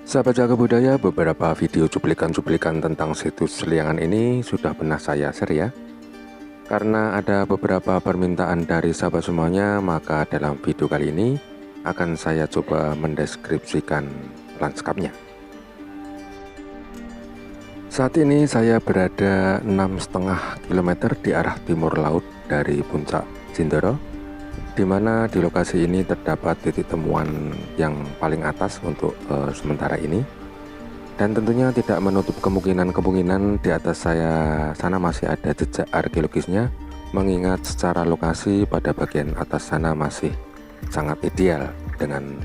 Sahabat jaga budaya, beberapa video cuplikan-cuplikan tentang situs Liangan ini sudah pernah saya share ya. Karena ada beberapa permintaan dari sahabat semuanya, maka dalam video kali ini akan saya coba mendeskripsikan lanskapnya. Saat ini saya berada 6,5 km di arah timur laut dari puncak Sindoro, di mana di lokasi ini terdapat titik temuan yang paling atas untuk sementara ini. Dan tentunya tidak menutup kemungkinan di atas saya sana masih ada jejak arkeologisnya, mengingat secara lokasi pada bagian atas sana masih sangat ideal dengan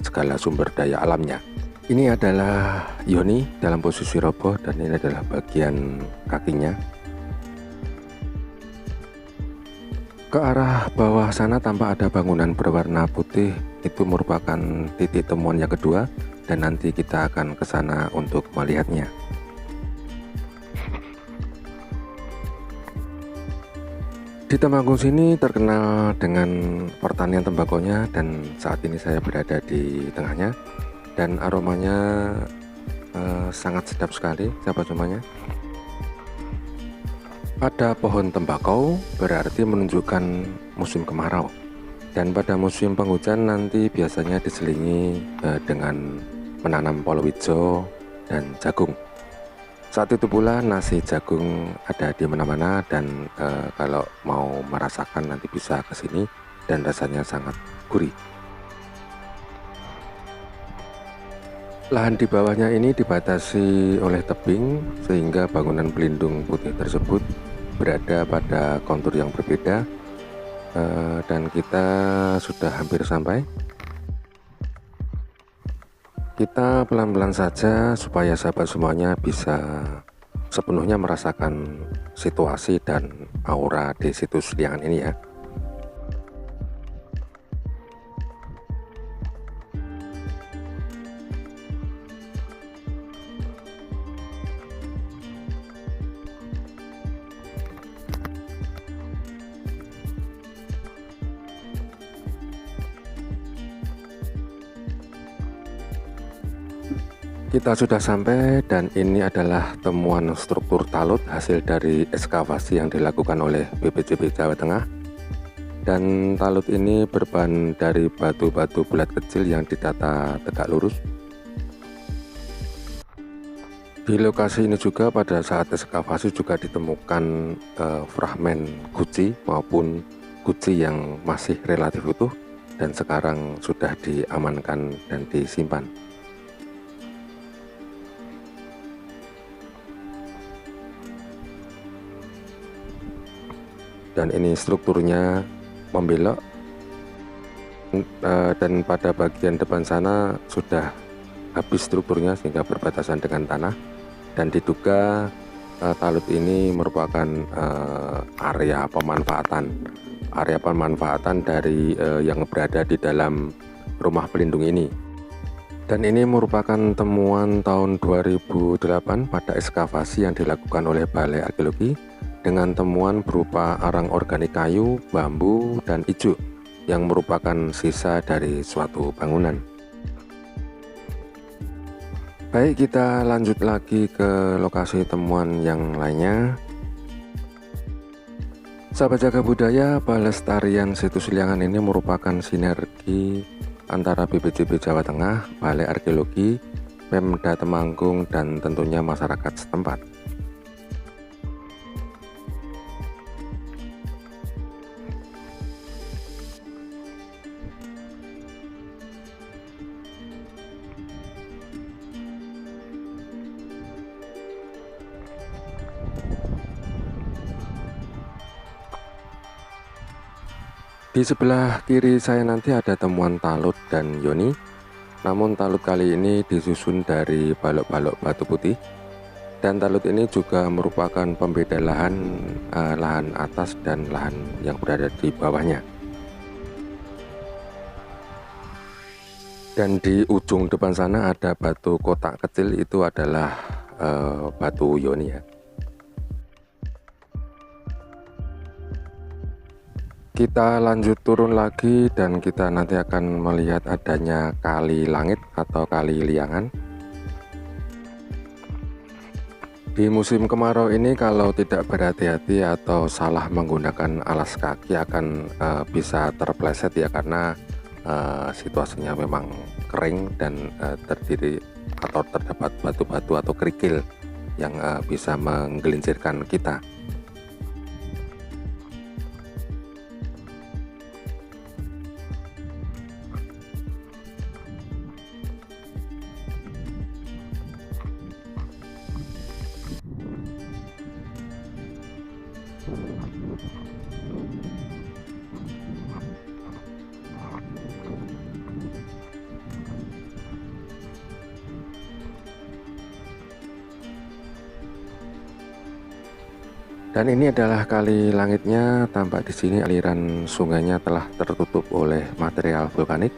segala sumber daya alamnya. Ini adalah Yoni dalam posisi roboh dan ini adalah bagian kakinya. Ke arah bawah sana tampak ada bangunan berwarna putih, itu merupakan titik temuan yang kedua dan nanti kita akan ke sana untuk melihatnya. Di Temanggung sini terkenal dengan pertanian tembakonya dan saat ini saya berada di tengahnya dan aromanya sangat sedap sekali sahabat semuanya. Pada pohon tembakau berarti menunjukkan musim kemarau, dan pada musim penghujan nanti biasanya diselingi dengan menanam palawija dan jagung. Saat itu pula nasi jagung ada di mana-mana dan kalau mau merasakan nanti bisa ke sini dan rasanya sangat gurih. Lahan di bawahnya ini dibatasi oleh tebing sehingga bangunan pelindung putih tersebut berada pada kontur yang berbeda, dan kita sudah hampir sampai. Kita pelan-pelan saja supaya sahabat semuanya bisa sepenuhnya merasakan situasi dan aura di situs Liangan ini ya. Kita sudah sampai dan ini adalah temuan struktur talut hasil dari ekskavasi yang dilakukan oleh BPJB Jawa Tengah. Dan talut ini berbahan dari batu-batu bulat kecil yang ditata tegak lurus. Di lokasi ini juga pada saat ekskavasi juga ditemukan fragmen guci maupun guci yang masih relatif utuh dan sekarang sudah diamankan dan disimpan. Dan ini strukturnya membelok dan pada bagian depan sana sudah habis strukturnya sehingga berbatasan dengan tanah, dan diduga talut ini merupakan area pemanfaatan dari yang berada di dalam rumah pelindung ini. Dan ini merupakan temuan tahun 2008 pada ekskavasi yang dilakukan oleh Balai Arkeologi dengan temuan berupa arang organik kayu, bambu, dan ijuk yang merupakan sisa dari suatu bangunan. Baik, kita lanjut lagi ke lokasi temuan yang lainnya. Sahabat jaga budaya, pelestarian situs Liangan ini merupakan sinergi antara BPJB Jawa Tengah, Balai Arkeologi, Pemda Temanggung, dan tentunya masyarakat setempat. Di sebelah kiri saya nanti ada temuan talut dan Yoni. Namun talut kali ini disusun dari balok-balok batu putih. Dan talut ini juga merupakan pembeda lahan atas dan lahan yang berada di bawahnya. Dan di ujung depan sana ada batu kotak kecil, itu adalah batu Yoni ya. Kita lanjut turun lagi dan kita nanti akan melihat adanya kali langit atau kali Liangan. Di musim kemarau ini kalau tidak berhati-hati atau salah menggunakan alas kaki akan bisa terpleset ya, karena situasinya memang kering dan terdiri atau terdapat batu-batu atau kerikil yang bisa menggelincirkan kita. Dan ini adalah kali langitnya. Tampak di sini aliran sungainya telah tertutup oleh material vulkanik,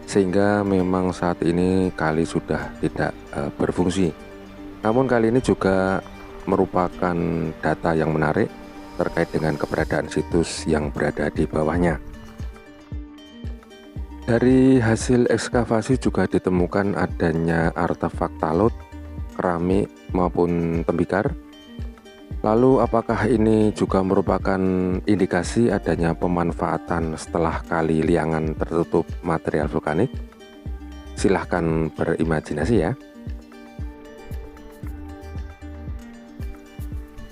sehingga memang saat ini kali sudah tidak berfungsi. Namun kali ini juga merupakan data yang menarik terkait dengan keberadaan situs yang berada di bawahnya. Dari hasil ekskavasi juga ditemukan adanya artefak talut, keramik maupun tembikar. Lalu apakah ini juga merupakan indikasi adanya pemanfaatan setelah kali Liangan tertutup material vulkanik? Silahkan berimajinasi ya.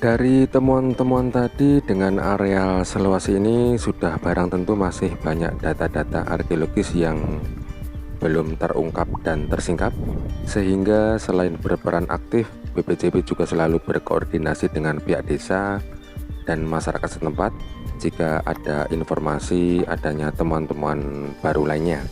Dari temuan-temuan tadi, dengan areal seluas ini sudah barang tentu masih banyak data-data arkeologis yang belum terungkap dan tersingkap, sehingga selain berperan aktif, BPJB juga selalu berkoordinasi dengan pihak desa dan masyarakat setempat jika ada informasi adanya temuan-temuan baru lainnya.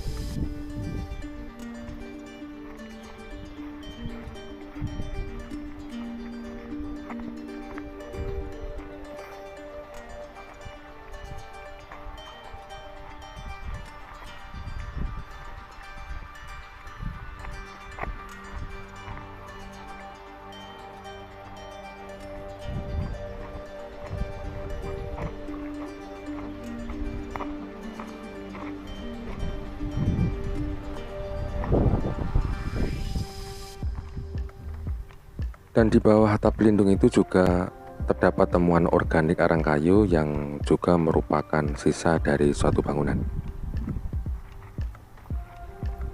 Dan di bawah atap pelindung itu juga terdapat temuan organik arang kayu yang juga merupakan sisa dari suatu bangunan.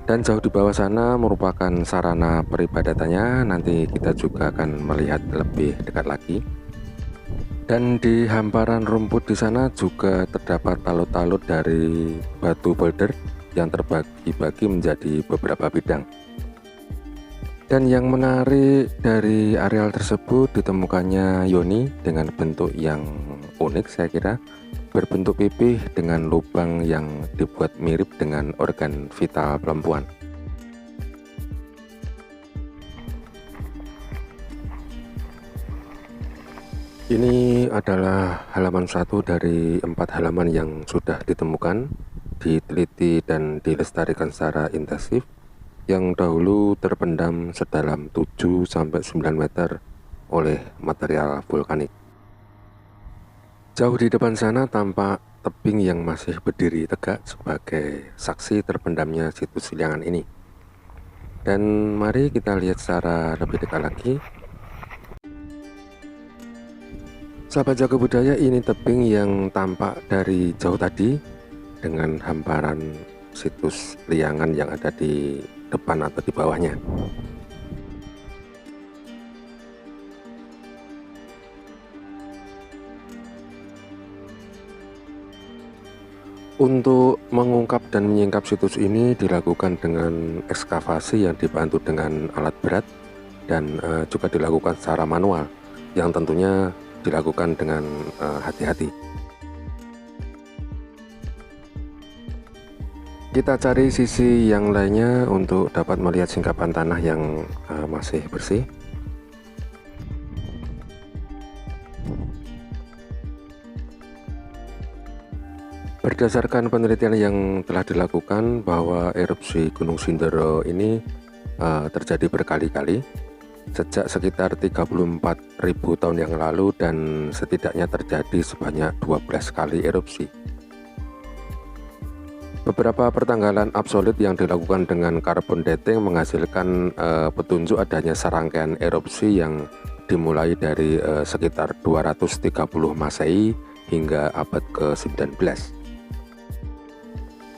Dan jauh di bawah sana merupakan sarana peribadatannya. Nanti kita juga akan melihat lebih dekat lagi. Dan di hamparan rumput di sana juga terdapat talut-talut dari batu boulder yang terbagi-bagi menjadi beberapa bidang. Dan yang menarik dari areal tersebut ditemukannya yoni dengan bentuk yang unik, saya kira berbentuk pipih dengan lubang yang dibuat mirip dengan organ vital perempuan. Ini adalah halaman 1 dari 4 halaman yang sudah ditemukan, diteliti dan dilestarikan secara intensif, yang dahulu terpendam sedalam 7-9 meter oleh material vulkanik. Jauh di depan sana tampak tebing yang masih berdiri tegak sebagai saksi terpendamnya situs Liangan ini. Dan mari kita lihat secara lebih dekat lagi. Sahabat jaga budaya, ini tebing yang tampak dari jauh tadi dengan hamparan situs Liangan yang ada di depan atau di bawahnya. Untuk mengungkap dan menyingkap situs ini dilakukan dengan ekskavasi yang dibantu dengan alat berat dan juga dilakukan secara manual, yang tentunya dilakukan dengan hati-hati. Kita cari sisi yang lainnya untuk dapat melihat singkapan tanah yang masih bersih. Berdasarkan penelitian yang telah dilakukan bahwa erupsi Gunung Sindoro ini terjadi berkali-kali sejak sekitar 34.000 tahun yang lalu, dan setidaknya terjadi sebanyak 12 kali erupsi. Beberapa pertanggalan absolut yang dilakukan dengan carbon dating menghasilkan petunjuk adanya serangkaian erupsi yang dimulai dari sekitar 230 Masehi hingga abad ke-19.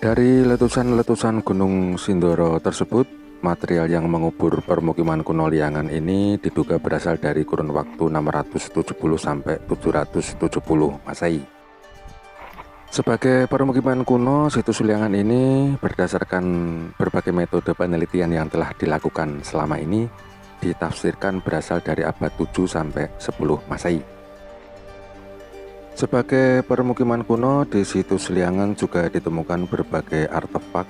Dari letusan-letusan Gunung Sindoro tersebut, material yang mengubur permukiman kuno Liangan ini diduga berasal dari kurun waktu 670 sampai 770 Masehi. Sebagai permukiman kuno, situs Liangan ini berdasarkan berbagai metode penelitian yang telah dilakukan selama ini ditafsirkan berasal dari abad 7 sampai 10 Masehi. Sebagai permukiman kuno, di situs Liangan juga ditemukan berbagai artefak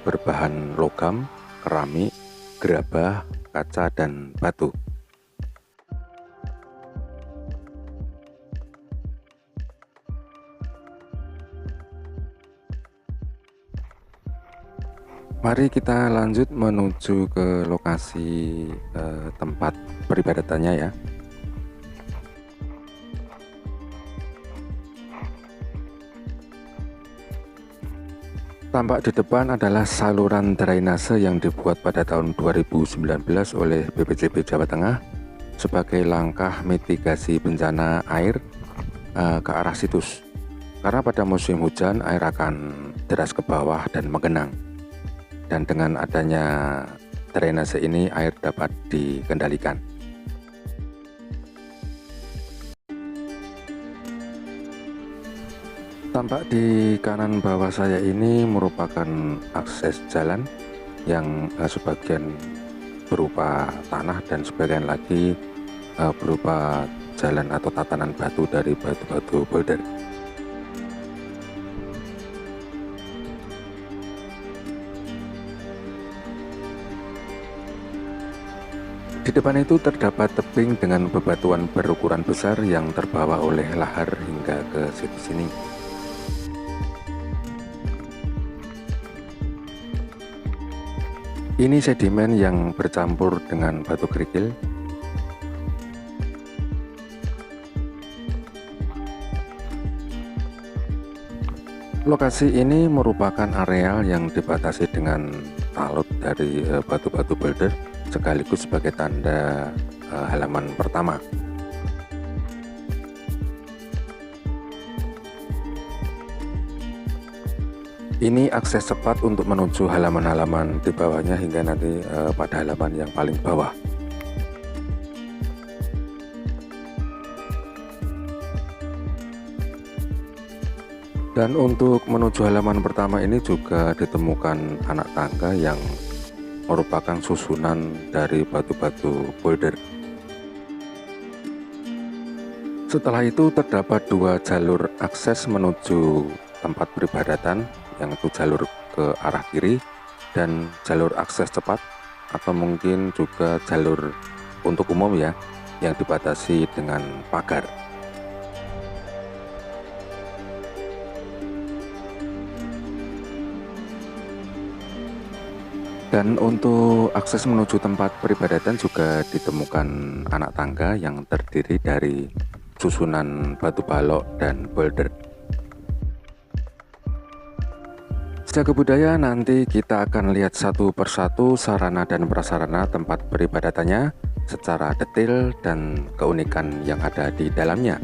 berbahan logam, keramik, gerabah, kaca, dan batu. Mari kita lanjut menuju ke lokasi tempat peribadatannya ya. Tampak di depan adalah saluran drainase yang dibuat pada tahun 2019 oleh BPCB Jawa Tengah sebagai langkah mitigasi bencana air ke arah situs. Karena pada musim hujan air akan deras ke bawah dan menggenang. Dan dengan adanya drainase ini air dapat dikendalikan. Tampak di kanan bawah saya ini merupakan akses jalan yang sebagian berupa tanah dan sebagian lagi berupa jalan atau tatanan batu dari batu-batu boulder. Di depan itu terdapat tebing dengan bebatuan berukuran besar yang terbawa oleh lahar hingga ke situs ini. Ini sedimen yang bercampur dengan batu kerikil. Lokasi ini merupakan areal yang dibatasi dengan talut dari batu-batu boulder sekaligus sebagai tanda halaman pertama. Ini akses cepat untuk menuju halaman-halaman di bawahnya hingga nanti pada halaman yang paling bawah. Dan untuk menuju halaman pertama ini juga ditemukan anak tangga yang merupakan susunan dari batu-batu boulder. Setelah itu terdapat dua jalur akses menuju tempat peribadatan, yang itu jalur ke arah kiri dan jalur akses cepat atau mungkin juga jalur untuk umum ya, yang dibatasi dengan pagar. Dan untuk akses menuju tempat peribadatan juga ditemukan anak tangga yang terdiri dari susunan batu balok dan boulder. Sejaga budaya, nanti kita akan lihat satu persatu sarana dan prasarana tempat peribadatannya secara detail dan keunikan yang ada di dalamnya.